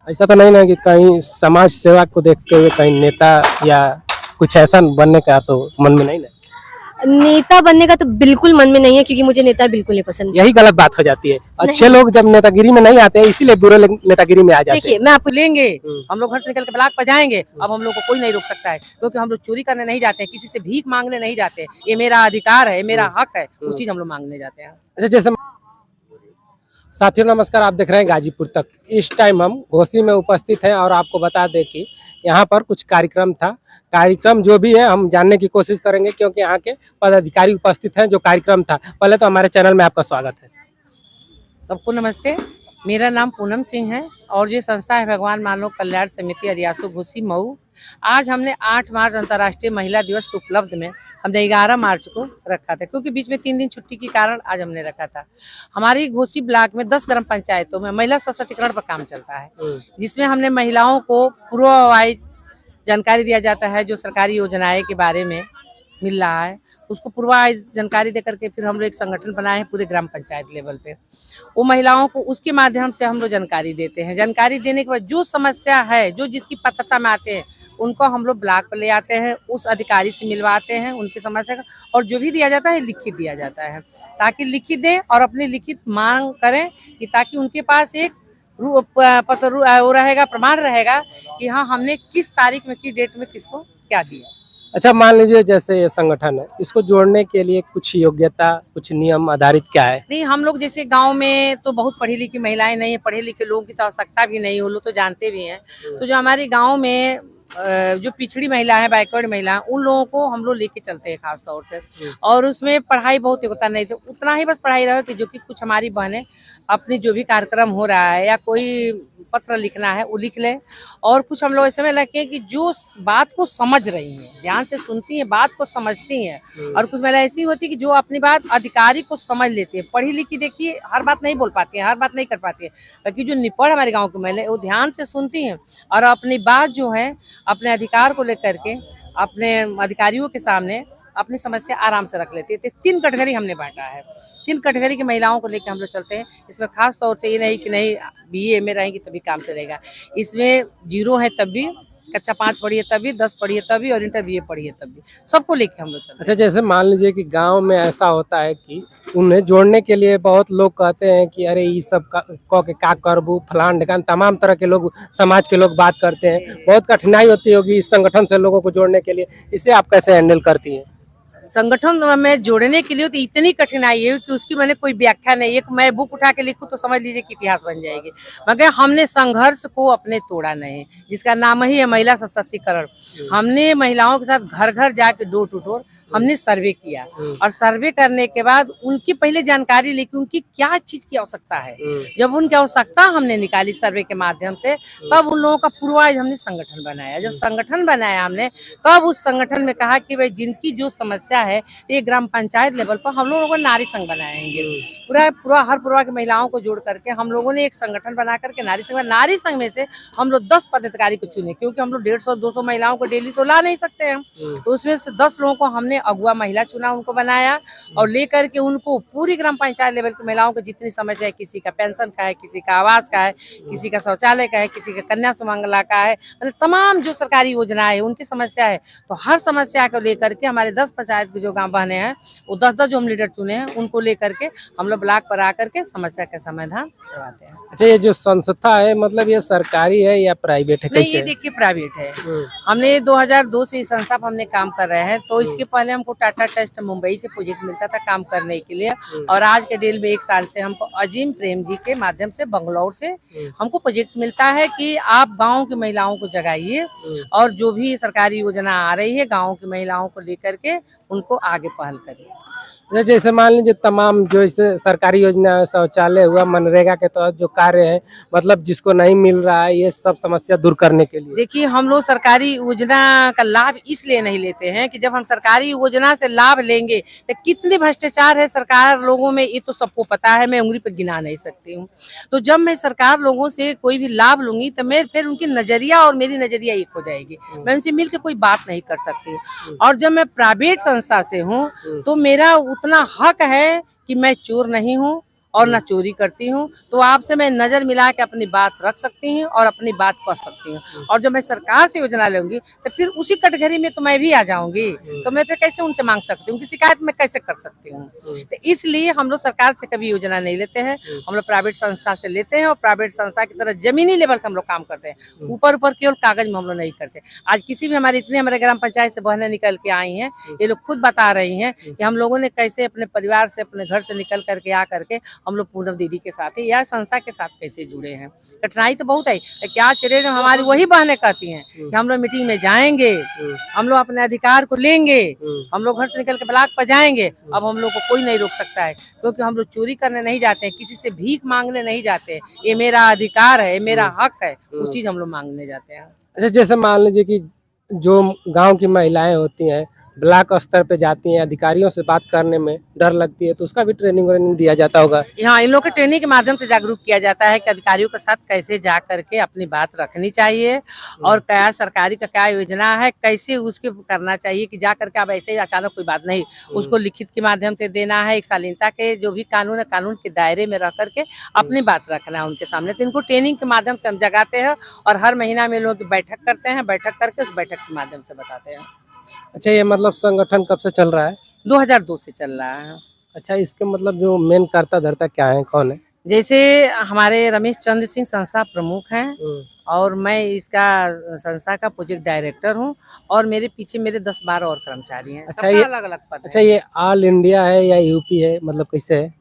ऐसा तो नहीं ना कि कहीं समाज सेवा को देखते हुए कहीं नेता या कुछ ऐसा बनने का तो मन में नहीं ना? नेता बनने का तो बिल्कुल मन में नहीं है, क्योंकि मुझे नेता बिल्कुल नहीं पसंद। यही गलत बात हो जाती है। अच्छे नहीं, लोग जब नेतागिरी में नहीं आते हैं इसीलिए बुरे लोग नेतागिरी में आ जाते देखिए हैं। मैं आपको लेंगे, हम्म। हम लोग घर से निकल के ब्लॉक पर जाएंगे। अब हम लोग को कोई नहीं रोक सकता है, क्योंकि हम लोग चोरी करने नहीं जाते हैं, किसी से भीख मांगने नहीं जाते हैं। ये मेरा अधिकार है, मेरा हक है, वो चीज हम लोग मांगने जाते हैं। अच्छा, जैसे साथियों नमस्कार, आप देख रहे हैं गाजीपुर तक। इस टाइम हम घोसी में उपस्थित हैं और आपको बता दें कि यहाँ पर कुछ कार्यक्रम था। कार्यक्रम जो भी है हम जानने की कोशिश करेंगे, क्योंकि यहाँ के पदाधिकारी उपस्थित हैं। जो कार्यक्रम था, पहले तो हमारे चैनल में आपका स्वागत है। सबको नमस्ते, मेरा नाम पूनम सिंह है और ये संस्था है भगवान मानव कल्याण समिति अरियासू घोसी मऊ। आज हमने 8 मार्च अंतर्राष्ट्रीय महिला दिवस के उपलब्ध में हमने 11 मार्च को रखा था, क्योंकि बीच में 3 दिन छुट्टी के कारण आज हमने रखा था। हमारी घोसी ब्लॉक में 10 ग्राम पंचायतों में महिला सशक्तिकरण पर काम चलता है, जिसमें हमने महिलाओं को पूर्ववाइज जानकारी दिया जाता है। जो सरकारी योजनाएं के बारे में मिल रहा है उसको पूर्वाइज जानकारी देकर के फिर हम लोग एक संगठन बनाए हैं पूरे ग्राम पंचायत लेवल पे। वो महिलाओं को उसके माध्यम से हम लोग जानकारी देते हैं। जानकारी देने के बाद जो समस्या है, जो जिसकी पात्रता में आते हैं, उनको हम लोग ब्लॉक पर ले आते हैं, उस अधिकारी से मिलवाते हैं उनकी समस्या का। और जो भी दिया जाता है लिखित दिया जाता है, ताकि लिखित दें और अपनी लिखित मांग करें, कि ताकि उनके पास एक पत्र वो रहेगा, प्रमाण रहेगा कि हाँ हमने किस तारीख में किस डेट में किसको क्या दिया। अच्छा, मान लीजिए जैसे ये संगठन है, इसको जोड़ने के लिए कुछ योग्यता, कुछ नियम आधारित क्या है? नहीं, हम लोग जैसे गांव में तो बहुत पढ़ी लिखी महिलाएं नहीं है, पढ़े लिखे लोगों की तो आवश्यकता भी नहीं, वो लोग तो जानते भी हैं। तो जो हमारे गांव में जो पिछड़ी महिला है, बैकवर्ड महिला है, उन लोगों को हम लोग लेके चलते हैं खास तौर से। और उसमें पढ़ाई बहुत योग्यता नहीं थी, उतना ही बस पढ़ाई रहे कि जो कि कुछ हमारी बहनें अपनी जो भी कार्यक्रम हो रहा है या कोई पत्र लिखना है वो लिख ले। और कुछ हम लोग ऐसे में लगे कि जो बात को समझ रही हैं, ध्यान से सुनती हैं, बात को समझती हैं। और कुछ महिला ऐसी होती है कि जो अपनी बात अधिकारी को समझ लेती है। पढ़ी लिखी देखिए हर बात नहीं बोल पाती है, हर बात नहीं कर पाती है, बाकी जो निपढ़ हमारे गाँव की महिला वो ध्यान से सुनती हैं और अपनी बात जो है अपने अधिकार को लेकर के अपने अधिकारियों के सामने अपनी समस्या आराम से रख लेती है। तो 3 कैटेगरी हमने बांटा है, 3 कैटेगरी की महिलाओं को लेकर हम लोग चलते हैं। इसमें खास तौर से ये नहीं कि नहीं बीए में रहेंगी तभी काम चलेगा। इसमें 0 है तब भी, कक्षा 5 पढ़ी है तभी, 10 पढ़ी है तभी और इंटर बीए पढ़ी है तभी, सबको लेके हम लोग चलते हैं। अच्छा, जैसे मान लीजिए कि गांव में ऐसा होता है कि उन्हें जोड़ने के लिए बहुत लोग कहते हैं कि अरे ये सब कह के का करबू, फलान ढिकान, तमाम तरह के लोग, समाज के लोग बात करते हैं। बहुत कठिनाई होती होगी इस संगठन से लोगों को जोड़ने के लिए, इसे आप कैसे हैंडल करती हैं? संगठन में जोड़ने के लिए तो इतनी कठिनाई है कि उसकी मैंने कोई व्याख्या नहीं। एक मैं बुक उठा के लिखूं तो समझ लीजिए कि इतिहास बन जाएगी, मगर हमने संघर्ष को अपने तोड़ा नहीं, जिसका नाम ही है महिला सशक्तिकरण। हमने महिलाओं के साथ घर घर जाके डोर टू डोर हमने सर्वे किया और सर्वे करने के बाद उनकी पहले जानकारी ली कि उनकी क्या चीज की आवश्यकता है। जब उनकी आवश्यकता हमने निकाली सर्वे के माध्यम से, तब उन लोगों का पूर्वाज हमने संगठन बनाया। जब संगठन बनाया हमने, तब उस संगठन में कहा कि भाई जिनकी जो समस्या है ये ग्राम पंचायत लेवल पर हम लोगों को नारी संघ बनाएंगे। पूरा हर पूर्वा की महिलाओं को जोड़ करके हम लोगों ने एक संगठन बना करके नारी संघ में से हम लोग 10 पदाधिकारी को चुने, क्योंकि हम लोग 150-200 महिलाओं को डेली तो ला नहीं सकते हैं। तो उसमें से 10 लोगों को हमने अगुआ महिला चुना, उनको बनाया और लेकर के उनको पूरी ग्राम पंचायत लेवल की महिलाओं को जितनी समस्या है, किसी का पेंशन का है, किसी का आवास का है, किसी का शौचालय का है, किसी का कन्या सुमंगला का है, मतलब तमाम जो सरकारी योजनाएं है उनकी समस्या है। तो हर समस्या को लेकर के हमारे 10 पंचायत के जो गाँव बहने हैं वो 10-10 जो हम लीडर चुने हैं उनको लेकर के हम लोग ब्लॉक पर आकर के समस्या का समाधान करवाते हैं। अच्छा, ये जो संस्था है मतलब ये सरकारी है या प्राइवेट है, नहीं, कैसे ये है? देखिए प्राइवेट है। हमने 2002 से इस संस्था पर हमने काम कर रहे हैं। तो इसके पहले हमको टाटा ट्रस्ट मुंबई से प्रोजेक्ट मिलता था काम करने के लिए, और आज के डेल में 1 साल से हमको अजीम प्रेम जी के माध्यम से बंगलौर से हमको प्रोजेक्ट मिलता है कि आप गाँव की महिलाओं को जगाइए और जो भी सरकारी योजना आ रही है गाँव की महिलाओं को लेकर के उनको आगे पहल करिए। जैसे मान लीजिए तमाम जो इसे सरकारी योजना है, शौचालय हुआ, मनरेगा के तहत जो कार्य है, मतलब जिसको नहीं मिल रहा है, ये सब समस्या दूर करने के लिए। देखिए हम लोग सरकारी योजना का लाभ इसलिए नहीं लेते हैं कि जब हम सरकारी योजना से लाभ लेंगे तो कितने भ्रष्टाचार है सरकार लोगों में, ये तो सबको पता है, मैं उंगली पर गिना नहीं सकती हूँ। तो जब मैं सरकार लोगों से कोई भी लाभ लूंगी तो मैं फिर उनकी नजरिया और मेरी नजरिया एक हो जाएगी, मैं उनसे मिल के कोई बात नहीं कर सकती। और जब मैं प्राइवेट संस्था से हूँ तो मेरा उतना हक है कि मैं चोर नहीं हूँ और ना चोरी करती हूँ, तो आपसे मैं नजर मिला के अपनी बात रख सकती हूँ और अपनी बात कह सकती हूँ। और जब मैं सरकार से योजना लूंगी तो फिर उसी कटघरे में तो मैं भी आ जाऊंगी, तो मैं फिर कैसे उनसे मांग सकती हूँ, उनकी शिकायत मैं कैसे कर सकती हूँ। तो इसलिए हम लोग सरकार से कभी योजना नहीं लेते हैं, हम लोग प्राइवेट संस्था से लेते हैं और प्राइवेट संस्था की तरह जमीनी लेवल से हम लोग काम करते हैं। ऊपर ऊपर केवल कागज में हम लोग नहीं करते। आज किसी भी हमारे ग्राम पंचायत से बहनें निकल के आई हैं, ये लोग खुद बता रही हैं कि हम लोगों ने कैसे अपने परिवार से, अपने घर से निकल करके आ करके हम लोग पूनम दीदी के साथ या संस्था के साथ कैसे जुड़े हैं। कठिनाई तो बहुत है, लेकिन आज के डेट में हमारी वही बहनें कहती हैं कि हम लोग मीटिंग में जाएंगे, हम लोग अपने अधिकार को लेंगे, हम लोग घर से निकल के ब्लॉक पर जाएंगे। अब हम लोग को कोई नहीं रोक सकता है, क्योंकि हम लोग चोरी करने नहीं जाते हैं, किसी से भीख मांगने नहीं जाते हैं। ये मेरा अधिकार है, ये मेरा हक है, वो चीज हम लोग मांगने जाते हैं। अच्छा, जैसे मान लीजिए कि जो गांव की महिलाएं होती हैं ब्लॉक स्तर पे जाती हैं, अधिकारियों से बात करने में डर लगती है, तो उसका भी ट्रेनिंग व्रेनिंग दिया जाता होगा। यहाँ इन लोग के ट्रेनिंग के माध्यम से जागरूक किया जाता है कि अधिकारियों के साथ कैसे जा करके अपनी बात रखनी चाहिए और क्या सरकारी का क्या योजना है, कैसे उसके करना चाहिए कि जा करके अब ऐसे ही अचानक कोई बात नहीं, उसको लिखित के माध्यम से देना है। एक शालीनता के जो भी कानून है, कानून के दायरे में रह करके अपनी बात रखना है उनके सामने। तो इनको ट्रेनिंग के माध्यम से हम जगाते हैं और हर महीना में लोग बैठक करते हैं, बैठक करके उस बैठक के माध्यम से बताते हैं। अच्छा, ये मतलब संगठन कब से चल रहा है? 2002 से चल रहा है। अच्छा, इसके मतलब जो मेन कर्ता धर्ता क्या है, कौन है? जैसे हमारे रमेश चंद्र सिंह संस्था प्रमुख हैं और मैं इसका संस्था का प्रोजेक्ट डायरेक्टर हूँ और मेरे पीछे मेरे 10-12 और कर्मचारी हैं। अच्छा, ये अलग अलग पद अच्छा, हैं। ये ऑल इंडिया है या यूपी है, मतलब कैसे है?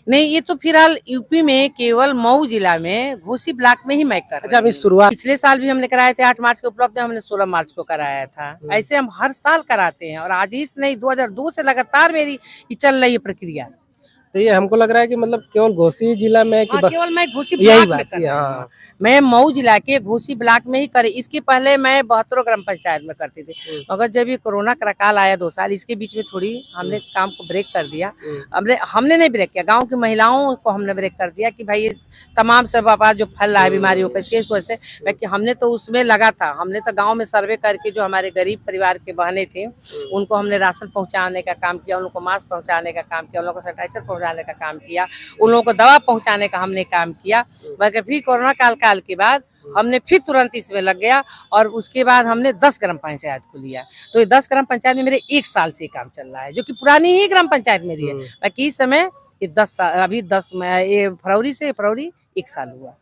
नहीं, ये तो फिलहाल यूपी में केवल मऊ जिला में घोसी ब्लॉक में ही मैं कर अच्छा, अभी रही हूँ। शुरुआत। पिछले साल भी हमने कराए थे 8 मार्च को उपलब्ध, हमने 16 मार्च को कराया था। ऐसे हम हर साल कराते हैं और आज ही से नहीं, 2002 से लगातार मेरी ये चल रही है प्रक्रिया। तो ये हमको लग रहा है कि मतलब केवल घोसी जिला में है कि हाँ, बस केवल मैं घोसी यही ब्लॉक में बात कर है? रही हूँ। हाँ। मैं मऊ जिला के घोसी ब्लॉक में ही करी। इसके पहले मैं 72 ग्राम पंचायत में करती थी, मगर जब ये कोरोना का काल आया 2 साल, इसके बीच में थोड़ी हमने काम को ब्रेक कर दिया। हमने नहीं ब्रेक किया, गांव की महिलाओं को हमने ब्रेक कर दिया कि भाई ये तमाम सब आपात जो फैल रहा है बीमारियों का, इसकी वजह से कि हमने तो उसमें लगा था। हमने तो गाँव में सर्वे करके जो हमारे गरीब परिवार के बहनें थी उनको हमने राशन पहुँचाने का काम किया, उन लोगों को मास्क पहुँचाने का काम किया, उन लोगों को सैनिटाइजर पहुँचाने का काम किया, उन लोगों को दवा पहुंचाने का हमने काम किया। मगर फिर कोरोना काल के बाद हमने फिर तुरंत इसमें लग गया और उसके बाद हमने 10 ग्राम पंचायत को लिया। तो ये 10 ग्राम पंचायत में मेरे 1 साल से काम चल रहा है, जो कि पुरानी ही ग्राम पंचायत मेरी है। बाकी इस समय ये 10 साल, अभी 10 में ये फरवरी 1 साल हुआ।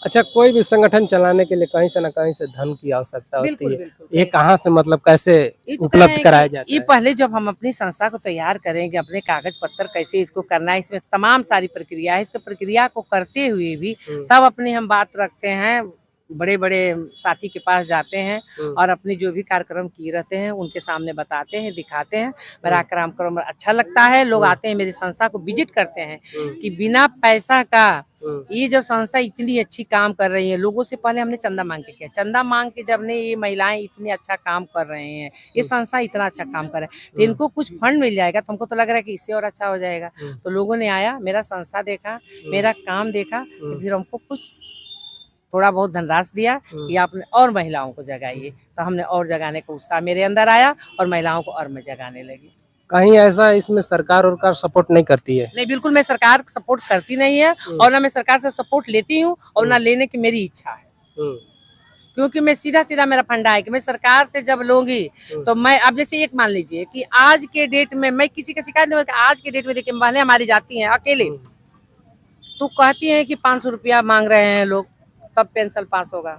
अच्छा, कोई भी संगठन चलाने के लिए कहीं से न कहीं से धन की आवश्यकता होती बिल्कुल, है। बिल्कुल। ये कहाँ से, मतलब कैसे ये तो उपलब्ध कह रहे कराया हैं कि जाता ये है? पहले जब हम अपनी संस्था को तैयार करेंगे, अपने कागज पत्र कैसे इसको करना है, इसमें तमाम सारी प्रक्रिया है। इसके प्रक्रिया को करते हुए भी तब अपनी हम बात रखते हैं, बड़े बड़े साथी के पास जाते हैं और अपने जो भी कार्यक्रम किए रहते हैं उनके सामने बताते हैं, दिखाते हैं। मेरा कार्यक्रम अच्छा लगता है, लोग आते हैं मेरी संस्था को विजिट करते हैं कि बिना पैसा का ये जब संस्था इतनी अच्छी काम कर रही है। लोगों से पहले हमने चंदा मांग के किया, चंदा मांग के जब ने ये महिलाएं इतनी अच्छा काम कर रहे हैं, ये संस्था इतना अच्छा काम कर रहे हैं, तो इनको कुछ फंड मिल जाएगा तो हमको तो लग रहा है कि इससे और अच्छा हो जाएगा। तो लोगों ने आया, मेरा संस्था देखा, मेरा काम देखा, तो फिर हमको कुछ थोड़ा बहुत धनराशि दिया कि आपने और महिलाओं को जगाइए। तो हमने और जगाने का उत्साह मेरे अंदर आया और महिलाओं को और मैं जगाने लगी। कहीं ऐसा इसमें सरकार और सपोर्ट नहीं करती है? नहीं, बिल्कुल मैं सरकार सपोर्ट करती नहीं है और ना मैं सरकार से सपोर्ट लेती हूँ और ना लेने की मेरी इच्छा है। क्योंकि मैं सीधा मेरा फंडा है कि मैं सरकार से जब लूंगी तो मैं, अब जैसे एक मान लीजिए कि आज के डेट में मैं किसी का शिकायत नहीं, आज के डेट में देखिए महिलाएं हमारी जाती हैं अकेले, तो कहती हैं कि 500 रुपया मांग रहे हैं लोग, तब पेंशन पास होगा।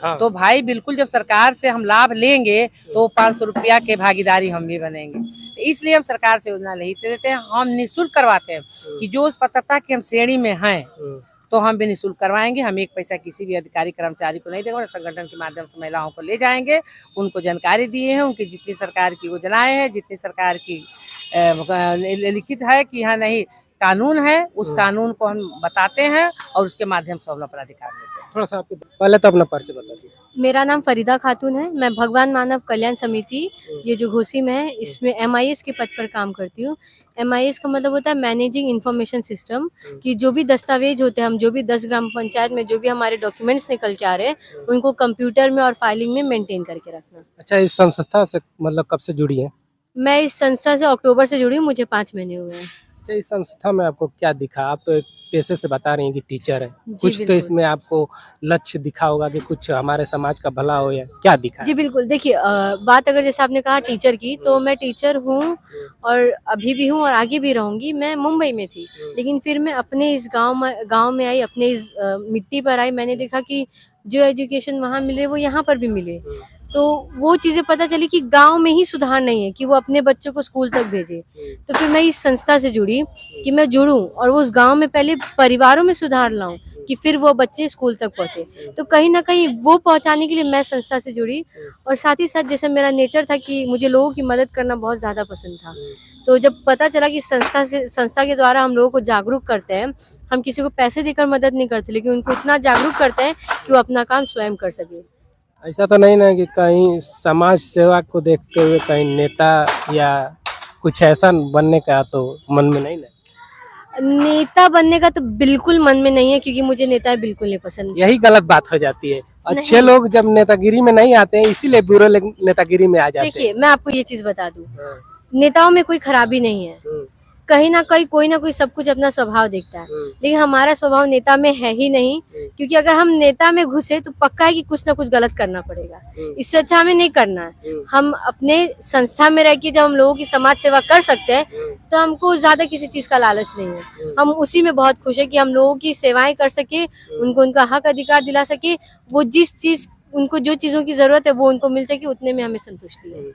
हाँ। तो भाई बिल्कुल जब सरकार से हम लाभ लेंगे तो 500 रुपया के भागीदारी हम भी बनेंगे। तो इसलिए हम सरकार से योजना नहीं देते हैं, हम निःशुल्क करवाते हैं कि जो उस पात्रता की हम श्रेणी में हैं तो हम भी निःशुल्क करवाएंगे। हम एक पैसा किसी भी अधिकारी कर्मचारी को नहीं देंगे, संगठन के माध्यम से महिलाओं को ले जाएंगे, उनको जानकारी दिए हैं, उनकी जितनी सरकार की योजनाएं हैं, जितनी सरकार की लिखित है कि यहाँ नहीं कानून है, उस कानून को हम बताते हैं और उसके माध्यम से हम अपना अधिकार लेते हैं। थोड़ा सा आपके पहले तो अपना परिचय बता दीजिए। मेरा नाम फरीदा खातून है। मैं भगवान मानव कल्याण समिति, ये जो घोसी में है, इसमें MIS के पद पर काम करती हूँ। MIS का मतलब होता है मैनेजिंग इंफॉर्मेशन सिस्टम, कि जो भी दस्तावेज होते हैं, हम जो भी 10 ग्राम पंचायत में जो भी हमारे डॉक्यूमेंट्स निकल के आ रहे हैं उनको कंप्यूटर में और फाइलिंग में मेंटेन करके रखना। अच्छा, इस संस्था से मतलब कब से जुड़ी है? मैं इस संस्था से अक्टूबर से जुड़ी हूँ, मुझे 5 महीने हुए हैं। अच्छा, इस संस्था में आपको क्या दिखा? आप तो एक पेशे से बता रही हैं कि टीचर है, जी, कुछ तो बिल्कुल। इसमें आपको लक्ष्य दिखा होगा कि कुछ हमारे समाज का भला हो, या क्या दिखा जी, है? बिल्कुल। देखिए बात अगर जैसे आपने कहा टीचर की, तो मैं टीचर हूँ और अभी भी हूँ और आगे भी रहूँगी। मैं मुंबई में थी, लेकिन फिर मैं अपने इस गाँव में आई, अपने इस मिट्टी पर आई। मैंने देखा कि जो एजुकेशन वहाँ मिले, वो यहाँ पर भी मिले। तो वो चीज़ें पता चली कि गाँव में ही सुधार नहीं है कि वो अपने बच्चों को स्कूल तक भेजे। तो फिर मैं इस संस्था से जुड़ी कि मैं जुड़ूँ और उस गाँव में पहले परिवारों में सुधार लाऊँ कि फिर वो बच्चे स्कूल तक पहुँचे। तो कहीं न कहीं वो पहुँचाने के लिए मैं संस्था से जुड़ी और साथ ही साथ जैसे मेरा नेचर था कि मुझे लोगों की मदद करना बहुत ज़्यादा पसंद था। तो जब पता चला कि संस्था के द्वारा हम लोगों को जागरूक करते हैं, हम किसी को पैसे देकर मदद नहीं करते, लेकिन उनको इतना जागरूक करते हैं कि वो अपना काम स्वयं कर सके। ऐसा तो नहीं ना कि कहीं समाज सेवा को देखते हुए कहीं नेता या कुछ ऐसा बनने का तो मन में नहीं ना? नेता बनने का तो बिल्कुल मन में नहीं है, क्योंकि मुझे नेता बिल्कुल नहीं पसंद। यही गलत बात हो जाती है। अच्छे नहीं। लोग जब नेतागिरी में नहीं आते हैं, इसीलिए बुरे लोग नेतागिरी में आ जाते हैं। देखिए, मैं आपको ये चीज़ बता दूँ, हाँ, नेताओं में कोई खराबी नहीं है। हम्म, कहीं न कहीं कोई न कोई सब कुछ अपना स्वभाव देखता है। लेकिन हमारा स्वभाव नेता में है ही नहीं, क्योंकि अगर हम नेता में घुसे तो पक्का है कि कुछ न कुछ गलत करना पड़ेगा। इससे अच्छा हमें नहीं करना है। हम अपने संस्था में रह के जब हम लोगों की समाज सेवा कर सकते हैं, तो हमको ज़्यादा किसी चीज़ का लालच नहीं है। हम उसी में बहुत खुश हैं कि हम लोगों की सेवाएँ कर सकें, उनको उनका हक अधिकार दिला सकें। वो जिस चीज़ उनको जो चीज़ों की ज़रूरत है वो उनको मिल सके, उतने में हमें संतुष्टि है।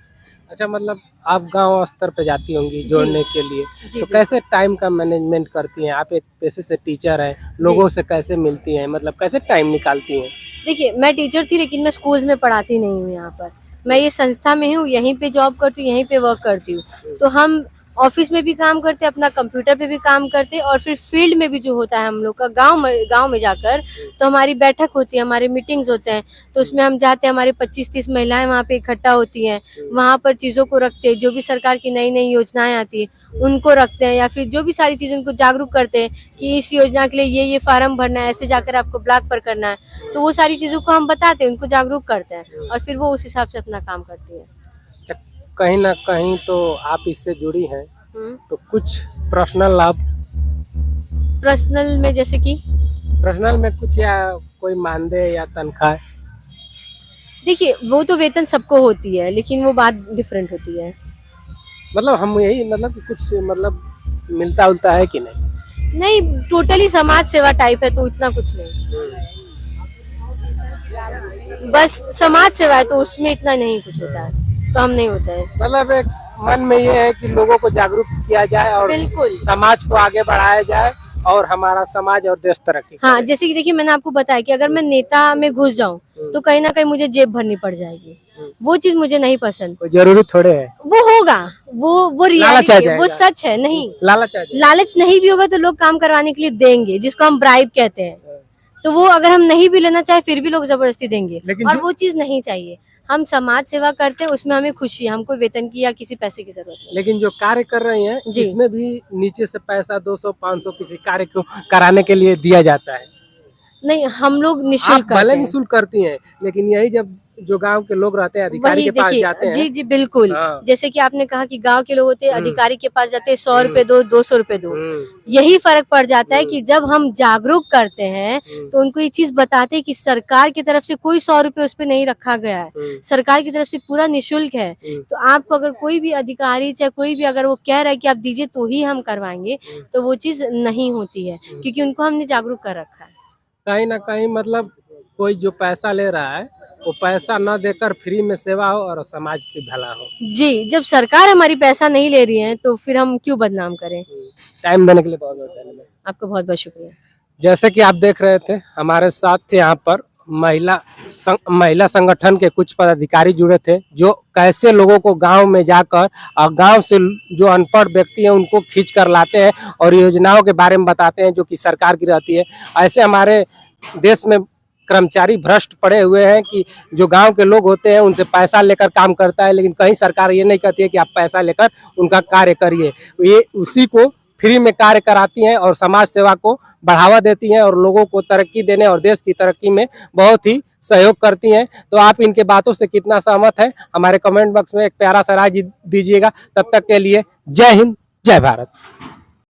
अच्छा, मतलब आप गांव स्तर पे जाती होंगी जोड़ने के लिए, जी, तो बिल्कुल। कैसे टाइम का मैनेजमेंट करती हैं? आप एक पेशे से टीचर हैं, लोगों से कैसे मिलती हैं, मतलब कैसे टाइम निकालती हैं? देखिए, मैं टीचर थी, लेकिन मैं स्कूल्स में पढ़ाती नहीं हूँ यहाँ पर। मैं ये संस्था में हूँ, यहीं पे जॉब करती हूँ, यहीं पे वर्क करती हूँ। तो हम ऑफ़िस में भी काम करते हैं, अपना कंप्यूटर पे भी काम करते हैं और फिर फील्ड में भी जो होता है हम लोग का गाँव में जाकर, तो हमारी बैठक होती है, हमारे मीटिंग्स होते हैं। तो उसमें हम जाते हैं, हमारे 25-30 महिलाएँ वहाँ पे इकट्ठा होती हैं। वहाँ पर चीज़ों को रखते हैं, जो भी सरकार की नई-नई योजनाएँ आती हैं, उनको रखते हैं या फिर जो भी सारी चीज़ें उनको जागरूक करते हैं कि इस योजना के लिए ये फ़ॉर्म भरना है, ऐसे जाकर आपको ब्लॉक पर करना है। तो वो सारी चीज़ों को हम बताते हैं, उनको जागरूक करते हैं और फिर वो उस हिसाब से अपना काम करती हैं। अच्छा, कहीं ना कहीं तो आप इससे जुड़ी हैं, हुँ। तो कुछ पर्सनल लाभ, पर्सनल में जैसे कि पर्सनल में कुछ या कोई मानदेय या तनख्वाह? देखिए, वो तो वेतन सबको होती है, लेकिन वो बात डिफरेंट होती है। मतलब हम यही, मतलब कि कुछ मतलब मिलता उलता है कि नहीं? नहीं, टोटली समाज सेवा टाइप है, तो इतना कुछ नहीं। बस समाज सेवा है, तो उसमें इतना नहीं कुछ होता है, तो हम नहीं होता है। मतलब एक मन में ये है कि लोगों को जागरूक किया जाए और बिल्कुल। समाज को आगे बढ़ाया जाए और हमारा समाज और देश तरक्की हाँ, करे। जैसे कि देखिए मैंने आपको बताया कि अगर मैं नेता में घुस जाऊँ, तो कहीं न कहीं मुझे जेब भरनी पड़ जाएगी। वो चीज़ मुझे नहीं पसंद। कोई जरूरी थोड़े है, वो होगा, वो लालच आ रियलिटी है, वो जाएगा। सच है। नहीं, लालच आ जाए। लालच नहीं भी होगा तो लोग काम करवाने के लिए देंगे, जिसको हम ब्राइब कहते हैं। तो वो अगर हम नहीं भी लेना चाहे फिर भी लोग जबरदस्ती देंगे, लेकिन और जो- वो चीज़ नहीं चाहिए। हम समाज सेवा करते हैं, उसमें हमें खुशी है, हमको वेतन की या किसी पैसे की जरूरत नहीं। लेकिन जो कार्य कर रही हैं, जी। इसमें भी नीचे से पैसा 200-500 किसी कार्य को कराने के लिए दिया जाता है। नहीं, हम लोग आप निःशुल्क भले करते हैं। निःशुल्क करती हैं, लेकिं यही जब जो गांव के लोग रहते हैं, अधिकारी वही के पास देखिए, जाते हैं। जी, जी, बिल्कुल। हाँ। जैसे कि आपने कहा कि गाँव के लोग होते हैं, अधिकारी के पास जाते हैं, 100 रुपए दो, 200 रुपए दो। यही फ़र्क पड़ जाता है कि जब हम जागरूक करते हैं, तो उनको ये चीज़ बताते हैं कि सरकार की तरफ से कोई 100 रुपए उस पे नहीं रखा गया है। सरकार की तरफ से पूरा निःशुल्क है। तो आपको अगर कोई भी अधिकारी चाहे कोई भी अगर वो कह रहा है कि आप दीजिए तो ही हम करवाएँगे, तो वो चीज़ नहीं होती है, क्योंकि उनको हमने जागरूक कर रखा है। कहीं ना कहीं मतलब कोई जो पैसा ले रहा है, वो पैसा न देकर फ्री में सेवा हो और समाज की भला हो। जी, जब सरकार हमारी पैसा नहीं ले रही है, तो फिर हम क्यों बदनाम करें? टाइम देने के लिए बहुत बहुत धन्यवाद। आपका बहुत-बहुत शुक्रिया। जैसे कि आप देख रहे थे, हमारे साथ थे यहाँ पर महिला संगठन के कुछ पदाधिकारी जुड़े थे, जो कैसे लोगों को गांव में जाकर और गांव से जो अनपढ़ व्यक्ति हैं उनको खींच कर लाते हैं और योजनाओं के बारे में बताते हैं जो कि सरकार की रहती है। ऐसे हमारे देश में कर्मचारी भ्रष्ट पड़े हुए हैं कि जो गांव के लोग होते हैं उनसे पैसा लेकर काम करता है, लेकिन कहीं सरकार ये नहीं कहती है कि आप पैसा लेकर उनका कार्य करिए। ये उसी को फ्री में कार्य कराती हैं और समाज सेवा को बढ़ावा देती हैं और लोगों को तरक्की देने और देश की तरक्की में बहुत ही सहयोग करती हैं। तो आप इनके बातों से कितना सहमत हैं, हमारे कमेंट बॉक्स में एक प्यारा सा राय दीजिएगा। तब तक के लिए जय हिंद, जय भारत।